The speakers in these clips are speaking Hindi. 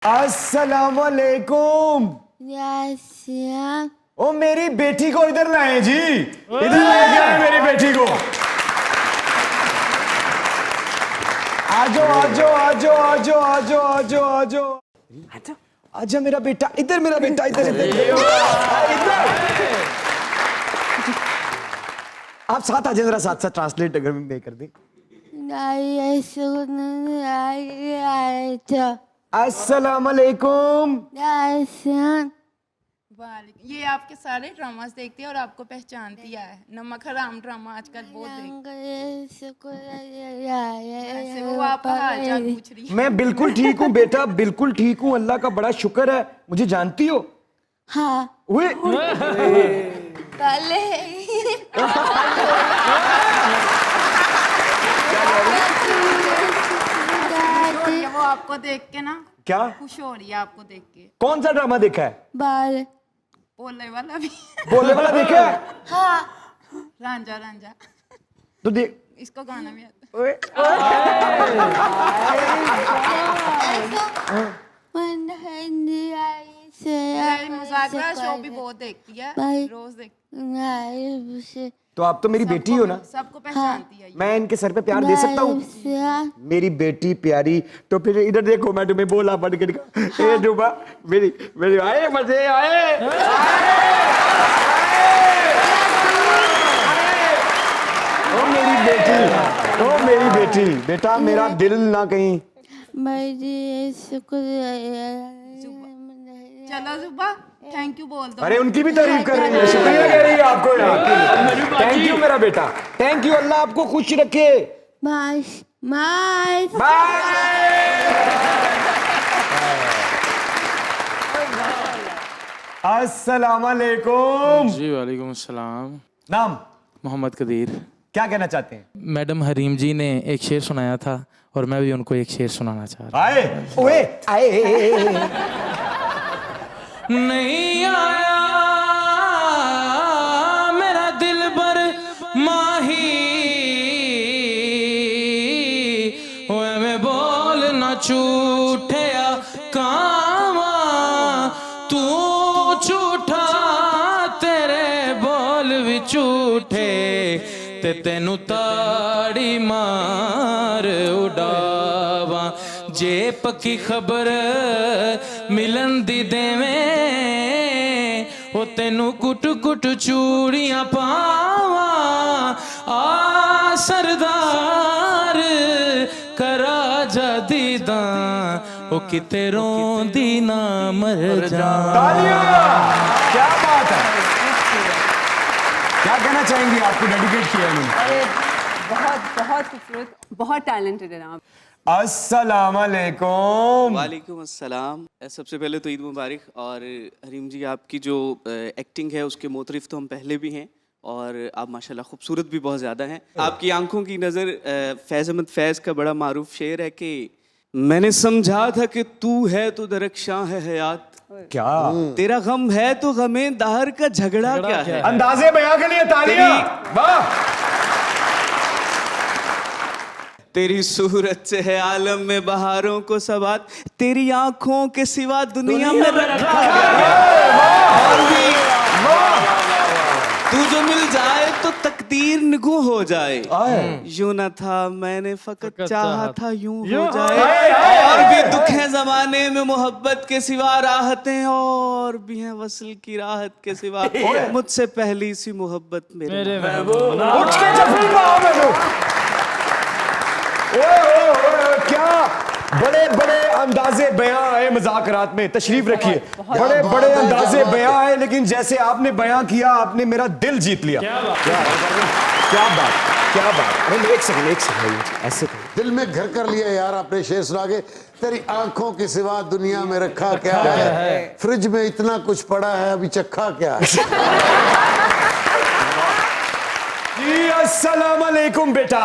अस्सलामुअलैकुम। ओ मेरी बेटी को इधर लाए जी, इधर लेके आए मेरी बेटी को। आजो आजो आजो आजो आजो आजो आजो आजा मेरा बेटा, इधर मेरा बेटा, इधर इधर आप साथ आ जाए जरा, साथ साथ ट्रांसलेट अगर मैं कर दी। अस्सलामुअलैकुम। ये आपके सारे ड्रामास देखती है और आपको पहचानती है। नमक हराम ड्रामा आजकल बहुत देखते। वो आपका हालचाल पूछ रही है। मैं बिल्कुल ठीक हूँ बेटा, बिल्कुल ठीक हूँ, अल्लाह का बड़ा शुक्र है। मुझे जानती हो? हाँ। पहले वो आपको देख के ना क्या खुश हो रही है, आपको देख के। कौन सा ड्रामा देखा है? बाल बोलने वाला भी। बोलने वाला देखा है? हाँ। रांझा रांझा तो देख, इसको गाना भी आता है। मुज़ाकरा शो भी बहुत देखती है, रोज देखती। तो आप तो मेरी बेटी हो ना? सबको पहचानती है। मैं इनके सर पे प्यार दे सकता हूँ? मेरी बेटी प्यारी, तो फिर इधर देखो, मैं तुम्हें बोला पढ़ के ए डूबा, मेरी मेरी आए मजे आए। ओ मेरी बेटी, ओ मेरी बेटी, बेटा मेरा दिल ना कहीं। चलो जुब्बा, थैंक यू बोल दो। अरे उनकी भी तारीफ कर रही है, शुक्रिया कह रही है आपको यार। थैंक यू मेरा बेटा, थैंक यू, अल्लाह आपको खुश रखे। बाय बाय अस्सलामुअलैकुम। जी वालेकुम अस्सलाम। नाम? मोहम्मद कदीर। क्या कहना चाहते हैं? मैडम हरीम जी ने एक शेर सुनाया था और मैं भी उनको एक शेर सुनाना चाह रहा आए ओए आए। नहीं आया मेरा दिल बर माही, ओए मैं बोल ना झूठया कावा, तू झूठा तेरे बोल भी झूठे, ते तेनू ताड़ी मार उड़ावा, जे पक्की खबर मिलन दी देवें, ओ तेनू कुट कुट चूड़ियां पावा, आ सरदार करा जा दीदा, ओ किते रोंदी ना मर जा। क्या बात है, क्या कहना चाहेंगी? आपको डेडिकेट किया इन्होंने। बहुत बहुत खूबसूरत, बहुत टैलेंटेड है आप। अस्सलामुअलैकुम। वालेकुम अस्सलाम। सबसे पहले तो ईद मुबारक। और हरीम जी, आपकी जो एक्टिंग है उसके मोतरिफ तो हम पहले भी हैं, और आप माशाल्लाह खूबसूरत भी बहुत ज़्यादा हैं। आपकी आंखों की नज़र, फैज़ अहमद फैज़ का बड़ा मारूफ शेर है कि मैंने समझा था कि तू है तो दरख्शां है हयात, क्या तेरा गम है तो गमे दहर का झगड़ा क्या है। अंदाजे बयां के लिए तालियां। वाह। तेरी सूरत से है आलम में बहारों को सवात, तेरी आंखों के सिवा दुनिया में रखा तू जो मिल जाए तो तकदीर निगू हो जाए, यूं न था मैंने फकत चाहा था यूं हो जाए, और भी दुख है जमाने में मोहब्बत के सिवा राहतें, और भी हैं वसल की राहत के सिवा मुझसे पहली सी मोहब्बत मेरे उठ के जफरी पाओ मेरे। क्या बड़े बड़े अंदाजे बयां है मजाकरात में, तशरीफ रखिए। बड़े बड़े अंदाजे बयां है, लेकिन जैसे आपने बयां किया, आपने मेरा दिल जीत लिया। क्या बात, क्या बात। अरे एक सेकंड ऐसे दिल में घर कर लिया यार आपने शेर सुना के। तेरी आंखों के सिवा दुनिया में रखा क्या है, फ्रिज में इतना कुछ पड़ा है अभी चखा क्या है। जी अस्सलाम वालेकुम बेटा।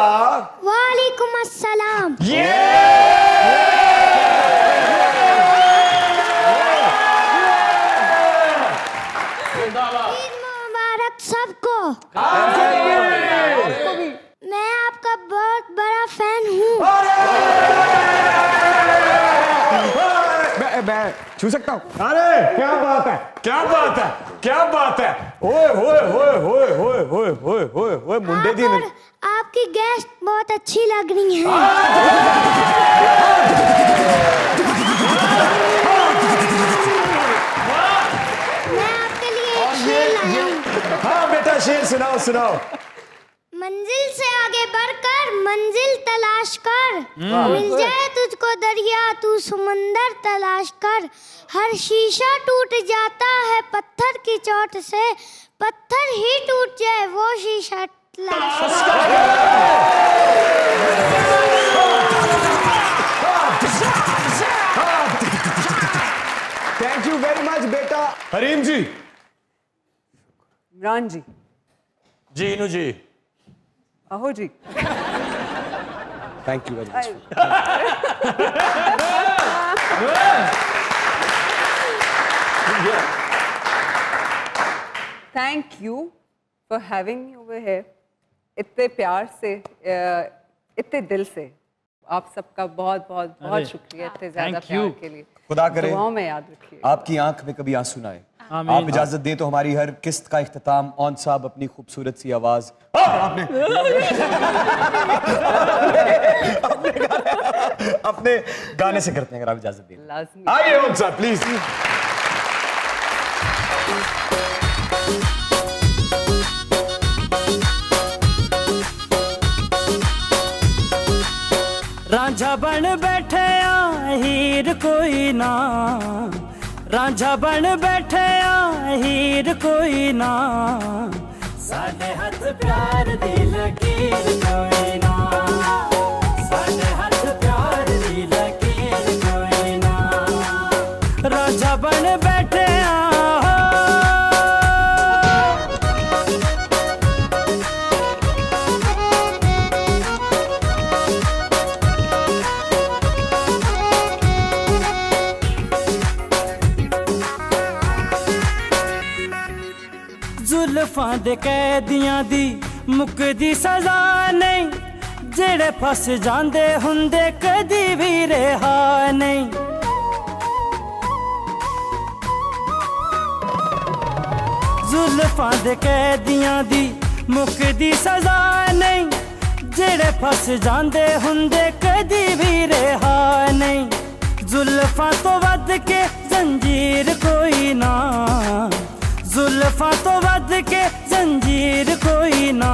वालेकुम अस्सलाम। ये ईद मुबारक सबको। मैं आपका बहुत बड़ा फैन हूँ। है, छू सकता हूँ? अरे क्या बात है, क्या बात है, क्या बात है। ओए होए होए होए होए होए होए होए होए मुंडे दी और आपकी गेस्ट बहुत अच्छी लग रही है। मैं आपके लिए एक शेर लाया हूँ। हाँ बेटा शेर सुनाओ सुनाओ। मंजिल से आगे बढ़कर मंजिल तलाश कर, मिल जाए तुझको दरिया तू समंदर तलाश कर। हर शीशा टूट जाता है पत्थर की चोट से, पत्थर ही टूट जाए वो शीशा तलाश कर। थैंक यू वेरी मच बेटा। हरीम जी। इमरान जी, जीनू जी। अहो जी, thank you very much. Thank you for having me over here. इतने प्यार से, इतने दिल से आप सबका बहुत बहुत बहुत शुक्रिया इतने ज्यादा प्यार के लिए। खुदा करे दुआओं में याद रखिए। आपकी आंख में कभी आंसू ना आए। आप इजाजत दें तो हमारी हर किस्त का इख्तिताम ऑन साहब अपनी खूबसूरत सी आवाज अपने गाने से करते हैं, अगर आप इजाजत दें। लाजमी। आइए ऑन साहब प्लीज। रांझा बन बैठे हीर कोई ना, रांझा बन बैठे हीर कोई ना, साडे हाथ प्यार दी लकीर कोई ना, साडे हाथ प्यार दी लकीर कोई ना, रांझा बन बैठे जुल्फां दे कैदियां दी मुकदी सजा नहीं, जेड़े फस जांदे हुंदे कदी भी रिहा नहीं। जुल्फां दे कैदियां दी मुकदी सजा नहीं, जेड़े फस जांदे हुंदे कदी भी रिहा नहीं। जुल्फां तो वध के जंजीर कोई ना, जुल्फां तो वध के जंजीर कोई ना,